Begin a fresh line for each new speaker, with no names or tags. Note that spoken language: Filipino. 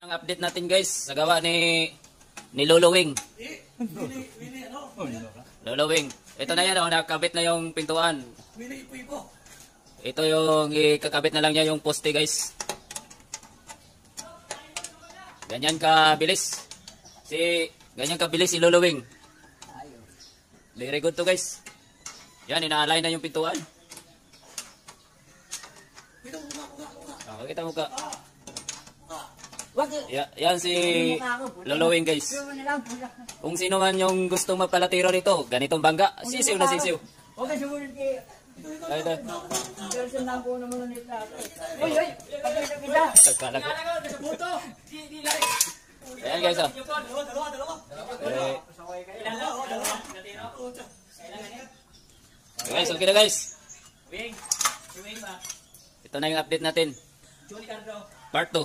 Ang update natin guys, nagawa ni Lolo Wing. Lolo Wing. Ito na yan, nakakabit na yung pintuan. Ito yung ikakabit na lang niya yung poste guys. Ganyan kabilis. Ganyan kabilis si Lolo Wing. Very good to guys. Yan, inaalay na yung pintuan. Kita muka. Yan si Lolo Wing guys. Kung sino man yung gustong magpalatiro nito, ganitong bangga, sisiw na sisiw.
Okay, sumunod kayo.
Ito.
Version lang po naman nila. Uy, pagkita kita.
Tagkalag. Ayan guys oh. Guys, okay na guys. Ito na yung update natin. Part 2.